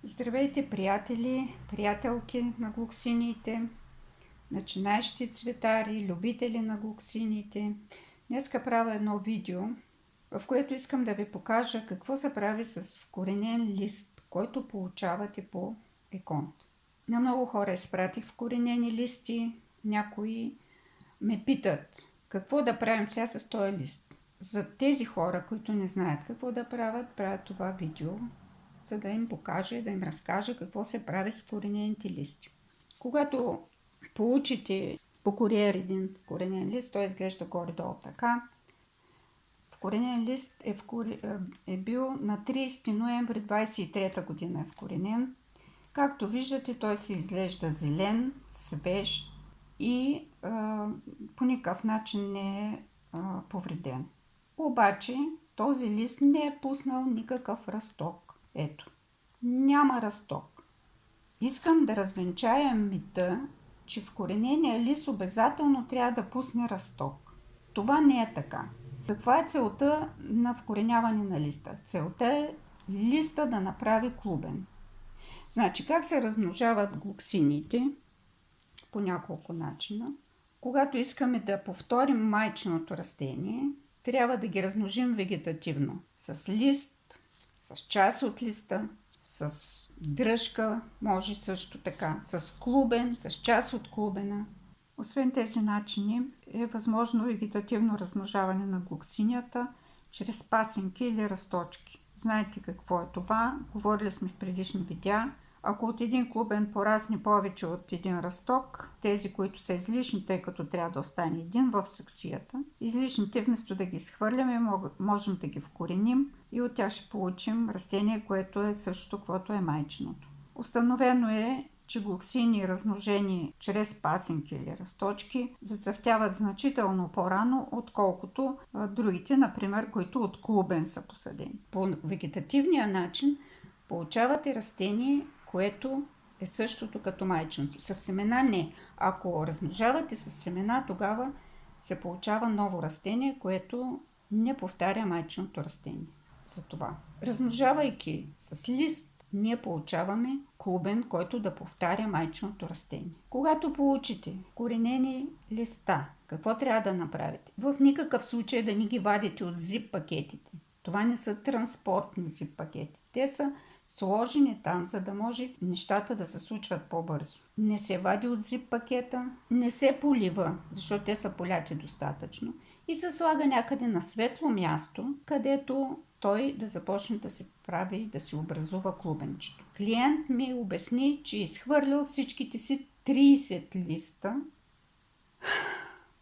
Здравейте, приятели, приятелки на глуксиниите, начинаещи цветари, любители на глуксиниите. Днеска правя едно видео, в което искам да ви покажа какво се прави с вкоренен лист, който получавате по еконт. На много хора изпратих вкоренени листи, някои ме питат какво да правим сега с този лист. За тези хора, които не знаят какво да правят, правя това видео, за да им покажа и да им разкажа какво се прави с вкоренените листи. Когато получите по куриер един вкоренен лист, той изглежда горе-долу така. Вкоренен лист е бил на 30 ноември 23 година е вкоренен. Както виждате, той се изглежда зелен, свеж и по никакъв начин не е повреден. Обаче този лист не е пуснал никакъв расток. Ето, няма расток. Искам да развенчая мита, че вкоренения лист обязателно трябва да пусне расток. Това не е така. Каква е целта на вкореняване на листа? Целта е листа да направи клубен. Значи, как се размножават глуксините? По няколко начина. Когато искаме да повторим майчиното растение, трябва да ги размножим вегетативно. С лист, с част от листа, с дръжка, може също така, с клубен, с част от клубена. Освен тези начини е възможно вегетативно размножаване на глуксинията чрез пасинки или расточки. Знаете какво е това? Говорили сме в предишни видеа. Ако от един клубен порасне повече от един расток, тези, които са излишни, тъй като трябва да остане един в саксията, излишните вместо да ги изхвърляме, можем да ги вкореним и от тях ще получим растение, което е същото, каквото е майчиното. Установено е, че глуксини, размножени чрез пасинки или расточки, зацъфтяват значително по-рано, отколкото другите, например, които от клубен са посадени. По вегетативния начин получавате растение, което е същото като майчиното. С семена не. Ако размножавате с семена, тогава се получава ново растение, което не повтаря майчиното растение. Затова, размножавайки с лист, ние получаваме клубен, който да повтаря майчиното растение. Когато получите коренени листа, какво трябва да направите? В никакъв случай да не ги вадите от зип пакетите. Това не са транспортни зип пакети. Те са сложени там, за да може нещата да се случват по-бързо. Не се вади от зип пакета, не се полива, защото те са поляти достатъчно, и се слага някъде на светло място, където той да започне да се прави, да се образува клубенчето. Клиент ми обясни, че е изхвърлил всичките си 30 листа,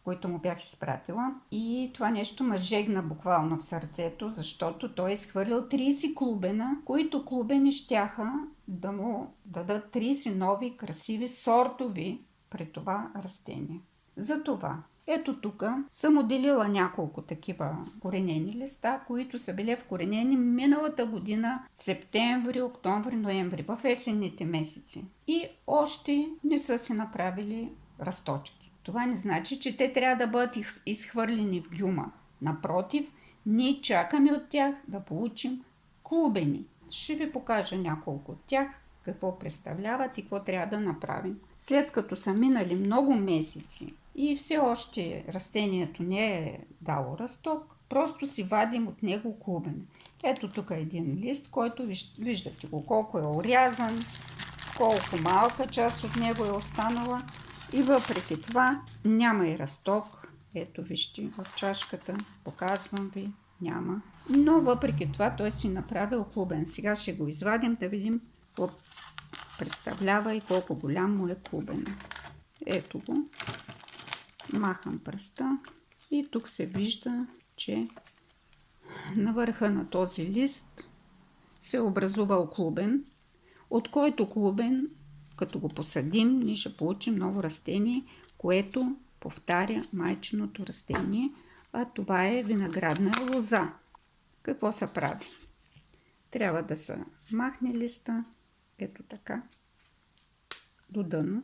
които му бях изпратила. И това нещо ме жегна буквално в сърцето, защото той е изхвърлил 30 клубена, които клубени щяха да му дадат 30 нови, красиви, сортови при това растение. Затова, ето тук съм отделила няколко такива коренени листа, които са били вкоренени миналата година, септември, октомври, ноември, в есенните месеци. И още не са си направили расточки. Това не значи, че те трябва да бъдат изхвърлени в гюма. Напротив, ние чакаме от тях да получим клубени. Ще ви покажа няколко от тях, какво представляват и какво трябва да направим. След като са минали много месеци и все още растението не е дало расток, просто си вадим от него клубен. Ето тук е един лист, който виждате го колко е орязан, колко малка част от него е останала. И въпреки това няма и расток. Ето вижте в чашката, показвам ви, няма. Но въпреки това той си направил клубен. Сега ще го извадим да видим какво представлява и колко голям му е клубен. Ето го. Махам пръста и тук се вижда, че на върха на този лист се е образувал клубен, от който клубен, като го посадим, ние ще получим ново растение, което повтаря майчиното растение, а това е виноградна лоза. Какво се прави? Трябва да се махне листа, ето така, до дъно.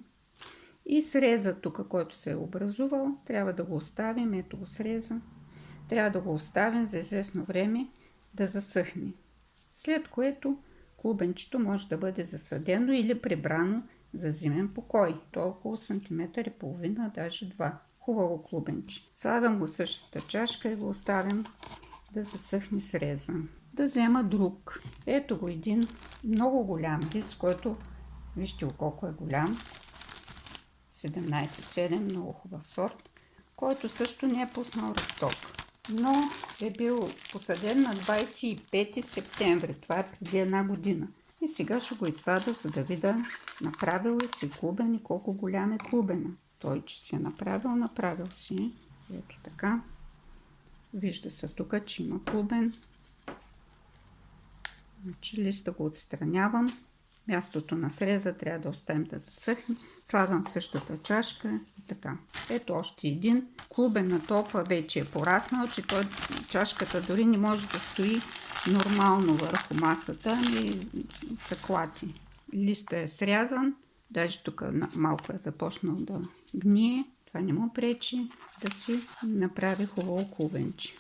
И среза тук, който се е образувал, трябва да го оставим, ето го среза. Трябва да го оставим за известно време да засъхне. След което Клубенчето може да бъде засадено или прибрано за зимен покой. То е около сантиметър и половина, даже 2. Хубаво клубенче. Слагам го в същата чашка и го оставям да засъхне среза. Да взема друг. Ето го един много голям лист, който вижте колко е голям. 17-7, много хубав сорт, който също не е пуснал расток. Но е бил посаден на 25 септември. Това е преди една година. И сега ще го извада, за да видя направил ли си клубен и колко голям е клубена. Той, че си е направил си. Ето така. Вижда се тук, че има клубен. Значи листа го отстранявам. Мястото на среза трябва да оставим да засъхне. Слагам в същата чашка и така. Ето още един. Клубен на толкова вече е пораснал, че чашката дори не може да стои нормално върху масата, ами се клати. Листът е срязан. Даже тук малко е започнал да гние. Това не му пречи да си направи хубаво клубенче.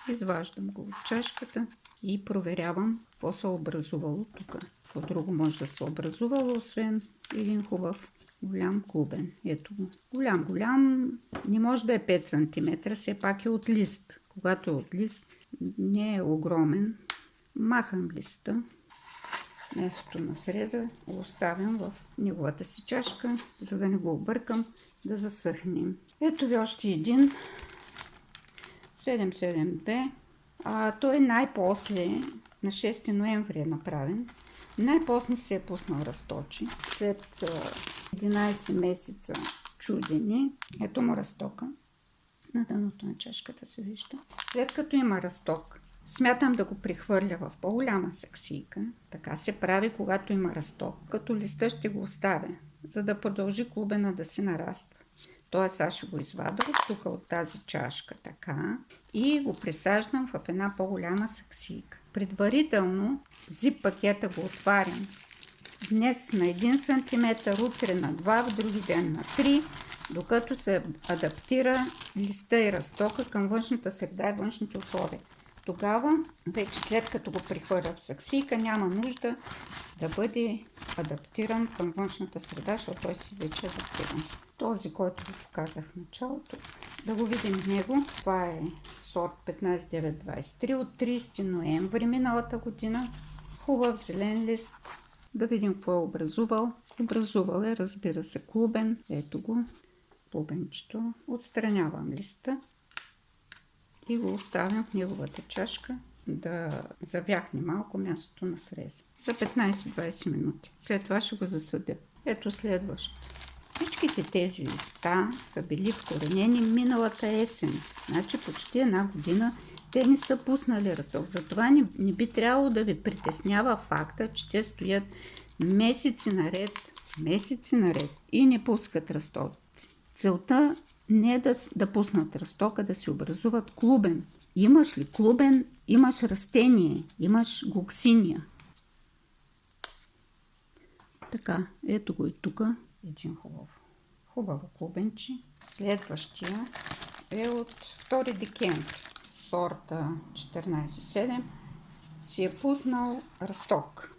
Изваждам го от чашката и проверявам какво се е образувало тук. Какво друго може да се е образувало, освен един хубав голям клубен. Ето го. Голям. Не може да е 5 см, все пак е от лист. Когато е от лист, не е огромен. Махам листа. Мястото на среза го оставям в неговата си чашка, за да не го объркам, да засъхнем. Ето ви още един. 772. Той най-после, на 6 ноември е направен. Най-после се е пуснал расточи. След 11 месеца чудене. Ето му разтока. На дъното на чашката се вижда. След като има расток, смятам да го прехвърля в по-голяма саксийка. Така се прави, когато има расток. Като листа ще го оставя, за да продължи клубена да се нараства. Тоест аз ще го извадя тук от тази чашка така и го присаждам в една по-голяма саксийка. Предварително зип пакета го отварям. Днес на 1 см, утре на 2, в други ден на 3, докато се адаптира листа и разтока към външната среда и външните условия. Тогава, вече след като го прехвърля в саксийка, няма нужда да бъде адаптиран към външната среда, защото той си вече е адаптиран. Този, който ви показах в началото, да го видим в него. Това е сорт 15923 от 30 ноември миналата година. Хубав зелен лист. Да видим какво е образувал. Образувал е, разбира се, клубен. Ето го, клубенчето. Отстранявам листа и го оставям в неговата чашка да завяхне малко мястото на среза. За 15-20 минути. След това ще го засъдя. Ето следващо. Всичките тези листа са били вкоренени миналата есен. Значи почти една година те не са пуснали расток. Затова не би трябвало да ви притеснява факта, че те стоят месеци наред и не пускат растocи. Целта не е да пуснат расток, а да се образуват клубен. Имаш ли клубен, имаш растение, имаш глуксиния. Така, ето го и тук. Един хубаво клубенче. Следващия е от 2 декември. Сорта 14-7 си е пуснал расток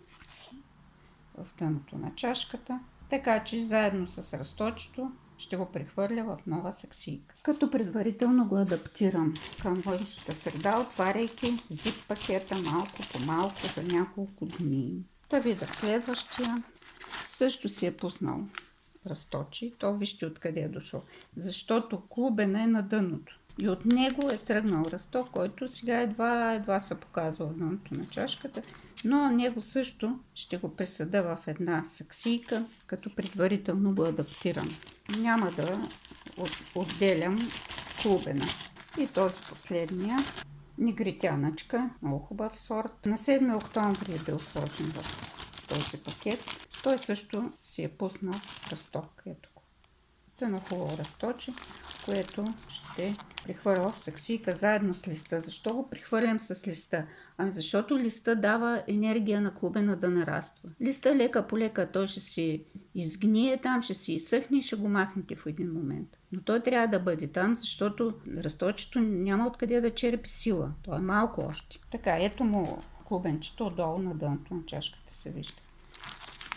в дъното на чашката. Така че заедно с расточето ще го прехвърля в нова саксийка. Като предварително го адаптирам към външната среда, отваряйки зип пакета малко по малко за няколко дни. Да видя следващия. Също си е пуснал расточи. То вижте откъде е дошъл. Защото клубена е на дъното. И от него е тръгнал расток, който сега едва се показва в дъното на чашката. Но него също ще го присъда в една саксийка, като предварително го адаптирам. Няма да отделям клубена. И този последния, негритянъчка, много хубав сорт. На 7 октомври е бил сложен в този пакет. Той също си е пуснал расток. Ето го. Тъно хубаво расточе, което ще прехвърля в саксийка заедно с листа. Защо го прехвърлям с листа? Ами защото листа дава енергия на клубена да нараства. Листа лека по лека той ще си изгние там, ще си изсъхне и ще го махнете в един момент. Но той трябва да бъде там, защото расточето няма откъде да черпи сила. То е малко още. Така, ето му клубенчето отдолу на дъното на чашката се вижда.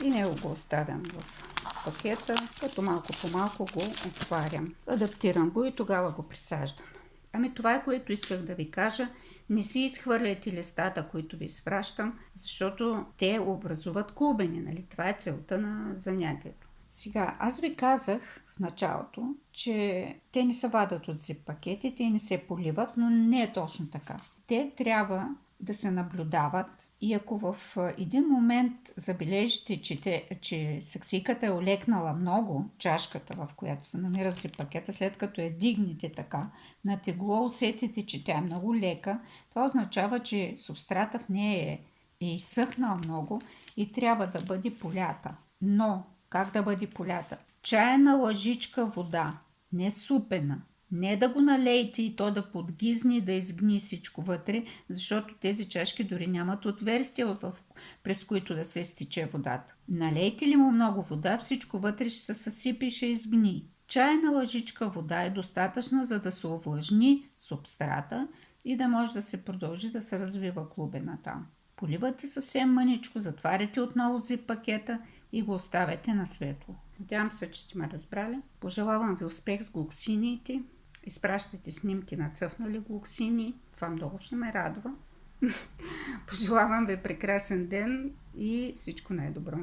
И него го оставям в пакета, като малко по малко го отварям. Адаптирам го и тогава го присаждам. Ами това е, което исках да ви кажа. Не си изхвърляйте листата, които ви изпращам, защото те образуват клубени. Нали? Това е целта на занятието. Сега, аз ви казах в началото, че те не се вадят от зип пакетите и не се поливат, но не е точно така. Те трябва да се наблюдават и ако в един момент забележите, че саксийката е олекнала много, чашката, в която се намира зип пакета, след като я дигнете така, на тегло усетите, че тя е много лека, това означава, че субстрата в нея е изсъхнал много и трябва да бъде полята. Но как да бъде полята? Чайна лъжичка вода, не супена. Не да го налейте и то да подгизне и да изгни всичко вътре, защото тези чашки дори нямат отверстия, през които да се изтече водата. Налейте ли му много вода, всичко вътре ще се съсипе и ще изгни. Чайна лъжичка вода е достатъчна, за да се увлажни субстрата и да може да се продължи да се развива клубена там. Поливате съвсем мъничко, затваряте отново зип пакета и го оставяте на светло. Надявам се, че сте ме разбрали. Пожелавам ви успех с глуксиниите. Изпращайте снимки на цъфнали глуксини. Това много ще ме радва. Пожелавам ви прекрасен ден и всичко най-добро.